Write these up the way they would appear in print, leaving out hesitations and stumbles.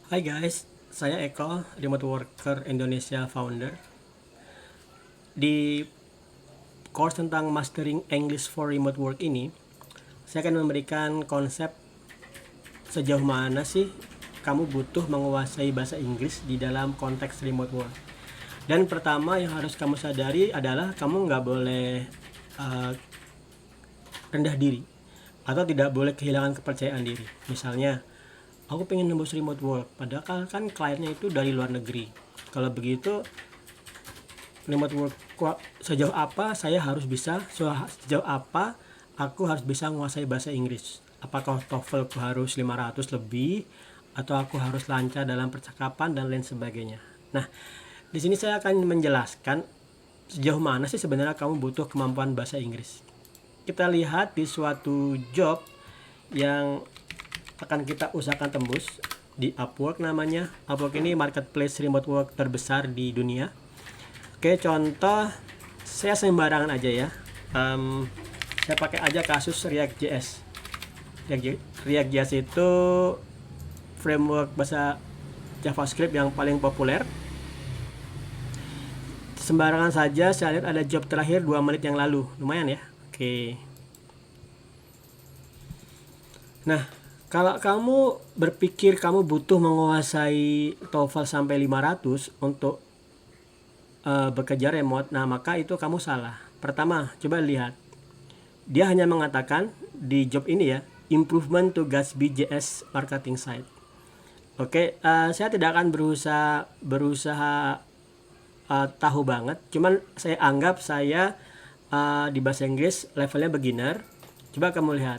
Hai guys, saya Eko, Remote Worker Indonesia founder. Di course tentang Mastering English for Remote Work ini, saya akan memberikan konsep sejauh mana sih kamu butuh menguasai bahasa Inggris di dalam konteks remote work. Dan pertama yang harus kamu sadari adalah kamu nggak boleh uh, rendah diri atau tidak boleh kehilangan kepercayaan diri. Misalnya, aku pengen nembus remote work, padahal kan kliennya itu dari luar negeri. Kalau begitu, remote work sejauh apa saya harus bisa, sejauh apa aku harus bisa menguasai bahasa Inggris. Apakah TOEFL ku harus 500 lebih, atau aku harus lancar dalam percakapan dan lain sebagainya. Nah, di sini saya akan menjelaskan sejauh mana sih sebenarnya kamu butuh kemampuan bahasa Inggris. Kita lihat di suatu job yang akan kita usahakan tembus di Upwork namanya. Upwork ini marketplace remote work terbesar di dunia. Oke, contoh saya sembarangan aja ya. Saya pakai aja kasus React.js. React.js itu framework bahasa JavaScript yang paling populer. Sembarangan saja saya lihat ada job terakhir 2 menit yang lalu. Lumayan ya. Oke. Nah, kalau kamu berpikir kamu butuh menguasai TOEFL sampai 500 untuk bekerja remote, nah maka itu kamu salah. Pertama, coba lihat. Dia hanya mengatakan di job ini ya, improvement to Gatsby JS marketing site. Oke, saya tidak akan berusaha tahu banget. Cuman saya anggap saya di bahasa Inggris levelnya beginner. Coba kamu lihat.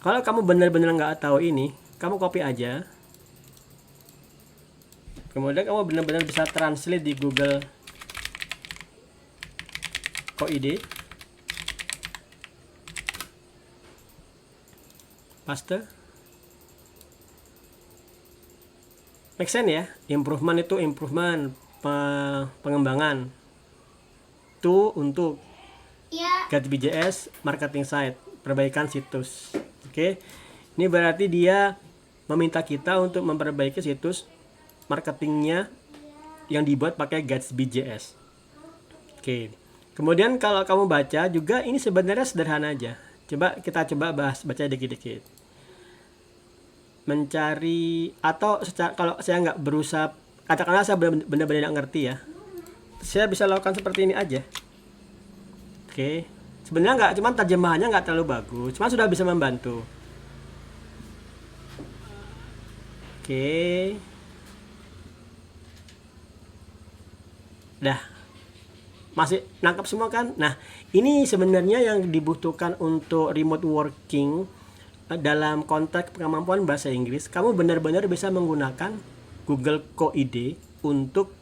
Kalau kamu benar-benar nggak tahu ini, kamu copy aja. Kemudian kamu benar-benar bisa translate di Google Koide. Paste. Make sense ya? Improvement itu improvement, pengembangan. To untuk Gatsby JS marketing site, perbaikan situs. Oke. Ini berarti dia meminta kita untuk memperbaiki situs marketingnya yang dibuat pakai Gatsby JS. Oke. Kemudian kalau kamu baca juga ini sebenarnya sederhana aja. Kita coba baca dikit-dikit. Mencari atau kalau saya nggak berusaha, katakanlah saya benar-benar nggak ngerti ya, saya bisa lakukan seperti ini aja. Oke. Sebenarnya nggak, cuman terjemahannya nggak terlalu bagus, cuma sudah bisa membantu. Oke. Dah. Masih nangkap semua kan? Nah, ini sebenarnya yang dibutuhkan untuk remote working dalam konteks kemampuan bahasa Inggris. Kamu benar-benar bisa menggunakan Google Koide untuk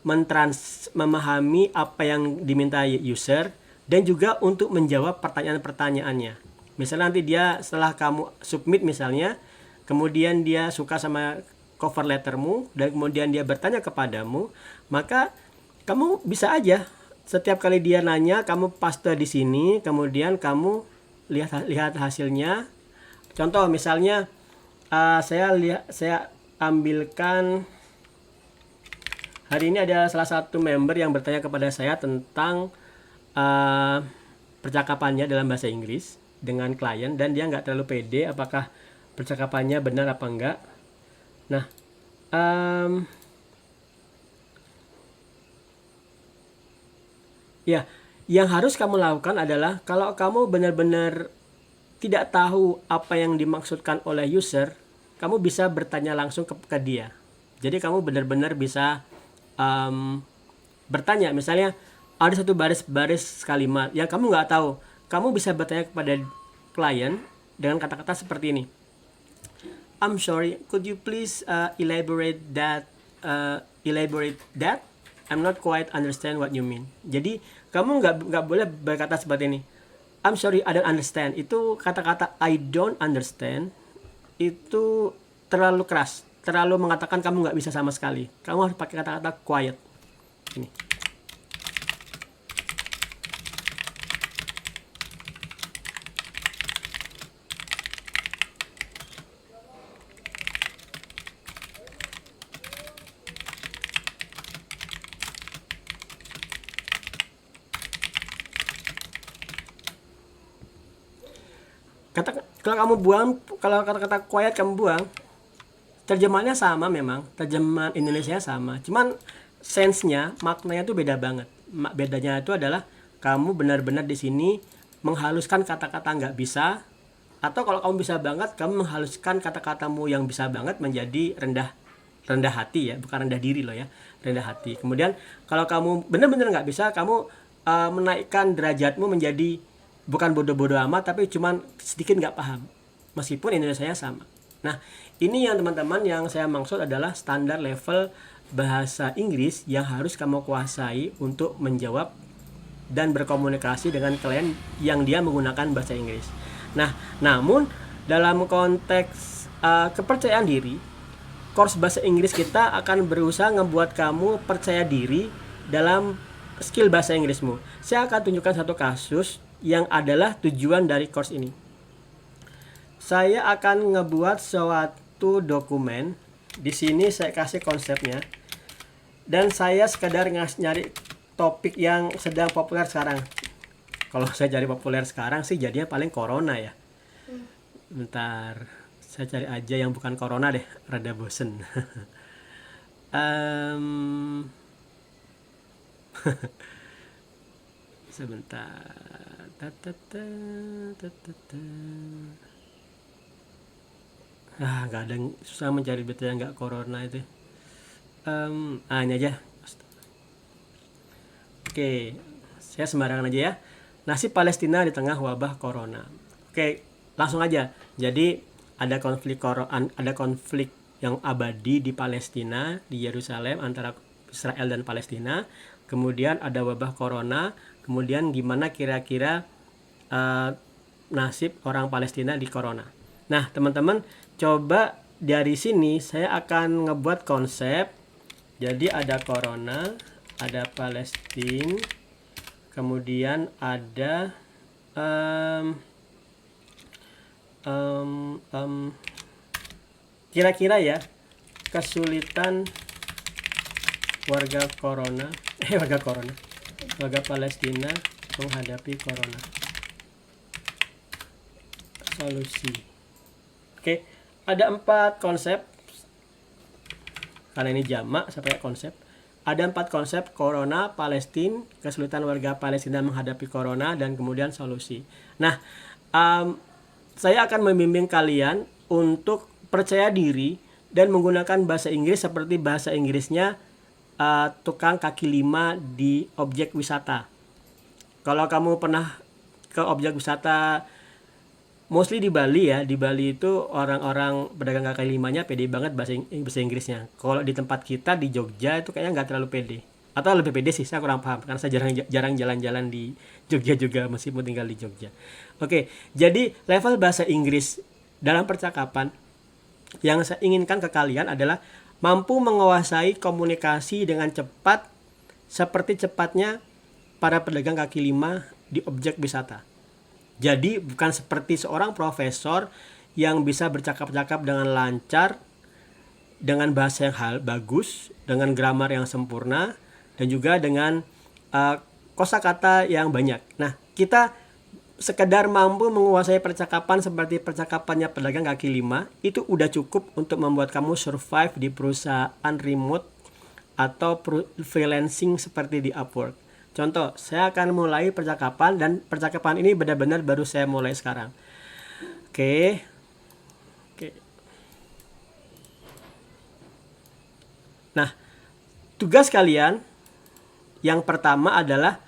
memahami apa yang diminta user dan juga untuk menjawab pertanyaan-pertanyaannya. Misalnya nanti dia setelah kamu submit misalnya, kemudian dia suka sama cover lettermu dan kemudian dia bertanya kepadamu, maka kamu bisa aja setiap kali dia nanya kamu paste di sini, kemudian kamu lihat hasilnya. Contoh misalnya saya ambilkan hari ini ada salah satu member yang bertanya kepada saya tentang percakapannya dalam bahasa Inggris dengan klien, dan dia nggak terlalu pede apakah percakapannya benar apa enggak. Nah, ya, yang harus kamu lakukan adalah kalau kamu benar-benar tidak tahu apa yang dimaksudkan oleh user, kamu bisa bertanya langsung ke dia. Jadi kamu benar-benar bisa bertanya. Misalnya ada satu baris kalimat yang kamu nggak tahu, kamu bisa bertanya kepada klien dengan kata-kata seperti ini. I'm sorry, could you please elaborate that? I'm not quite understand what you mean. Jadi kamu nggak boleh berkata seperti ini. I'm sorry, I don't understand. Itu kata-kata I don't understand itu terlalu keras, terlalu mengatakan kamu nggak bisa sama sekali. Kamu harus pakai kata-kata quiet. Ini. Kalau kamu buang, kalau kata-kata quiet kamu buang, terjemahannya sama memang, terjemahan Indonesia sama. Cuman sense-nya, maknanya tuh beda banget. Bedanya itu adalah kamu benar-benar di sini menghaluskan kata-kata nggak bisa, atau kalau kamu bisa banget, kamu menghaluskan kata-katamu yang bisa banget menjadi rendah hati ya, bukan rendah diri loh ya, rendah hati. Kemudian kalau kamu benar-benar nggak bisa, kamu menaikkan derajatmu menjadi bukan bodoh-bodoh amat, tapi cuman sedikit nggak paham, meskipun Indonesianya sama. Nah, ini yang teman-teman yang saya maksud adalah standar level bahasa Inggris yang harus kamu kuasai untuk menjawab dan berkomunikasi dengan klien yang dia menggunakan bahasa Inggris. Nah, namun dalam konteks kepercayaan diri, course bahasa Inggris kita akan berusaha ngebuat kamu percaya diri dalam skill bahasa Inggrismu. Saya akan tunjukkan satu kasus yang adalah tujuan dari course ini. Saya akan ngebuat suatu dokumen. Di sini saya kasih konsepnya. Dan saya sekadar nyari topik yang sedang populer sekarang. Kalau saya cari populer sekarang sih jadinya paling corona ya. Bentar, saya cari aja yang bukan corona deh, rada bosen. Sebentar. Nggak ada, susah mencari berita yang nggak corona itu. Ini aja. Oke, saya sembarangan aja ya. Nasib Palestina di tengah wabah corona. Oke, langsung aja. Jadi ada konflik yang abadi di Palestina, di Yerusalem antara Israel dan Palestina. Kemudian ada wabah corona. Kemudian gimana kira-kira nasib orang Palestina di corona. Nah, teman-teman, coba dari sini saya akan ngebuat konsep. Jadi ada corona, ada Palestina, kemudian ada kira-kira ya kesulitan warga Palestina menghadapi corona. Solusi. Oke, ada 4 konsep. Karena ini jamak, saya pakai konsep. Ada 4 konsep: corona, Palestina, kesulitan warga Palestina menghadapi corona, dan kemudian solusi. Nah, saya akan membimbing kalian untuk percaya diri dan menggunakan bahasa Inggris seperti bahasa Inggrisnya tukang kaki 5 di objek wisata. Kalau kamu pernah ke objek wisata, mostly di Bali ya, di Bali itu orang-orang pedagang kaki 5-nya pede banget bahasa Inggrisnya. Kalau di tempat kita di Jogja itu kayaknya nggak terlalu pede. Atau lebih pede sih, saya kurang paham karena saya jarang jalan-jalan di Jogja juga meskipun tinggal di Jogja. Oke, jadi level bahasa Inggris dalam percakapan yang saya inginkan ke kalian adalah mampu menguasai komunikasi dengan cepat seperti cepatnya para pedagang kaki 5 di objek wisata. Jadi bukan seperti seorang profesor yang bisa bercakap-cakap dengan lancar, dengan bahasa yang bagus, dengan grammar yang sempurna, dan juga dengan kosakata yang banyak. Nah, kita sekedar mampu menguasai percakapan seperti percakapannya pedagang kaki 5, itu udah cukup untuk membuat kamu survive di perusahaan remote atau freelancing seperti di Upwork. Contoh, saya akan mulai percakapan, dan percakapan ini benar-benar baru saya mulai sekarang. Oke. Nah, tugas kalian yang pertama adalah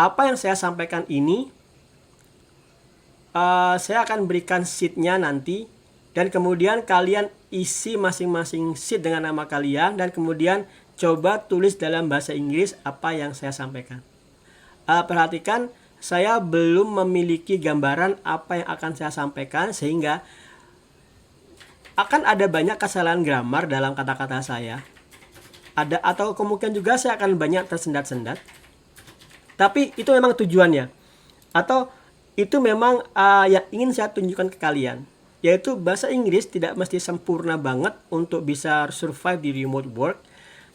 apa yang saya sampaikan ini saya akan berikan sheet-nya nanti, dan kemudian kalian isi masing-masing sheet dengan nama kalian, dan kemudian coba tulis dalam bahasa Inggris apa yang saya sampaikan. Perhatikan, saya belum memiliki gambaran apa yang akan saya sampaikan, sehingga akan ada banyak kesalahan grammar dalam kata-kata saya. Atau kemungkinan juga saya akan banyak tersendat-sendat. Tapi itu memang tujuannya. Atau itu memang yang ingin saya tunjukkan ke kalian, yaitu bahasa Inggris tidak mesti sempurna banget untuk bisa survive di remote work,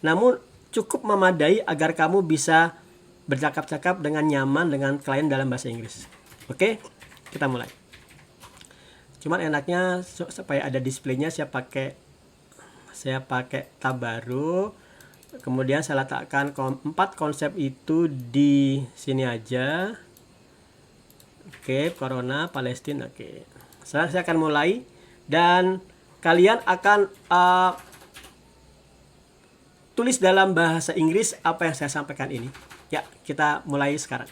namun cukup memadai agar kamu bisa bercakap-cakap dengan nyaman dengan klien dalam bahasa Inggris. Oke, kita mulai. Cuman enaknya supaya ada displaynya saya pakai tab baru. Kemudian saya letakkan 4 konsep itu di sini aja. Oke, Corona, Palestina. Oke. Sekarang saya akan mulai dan kalian akan tulis dalam bahasa Inggris apa yang saya sampaikan ini. Ya, kita mulai sekarang.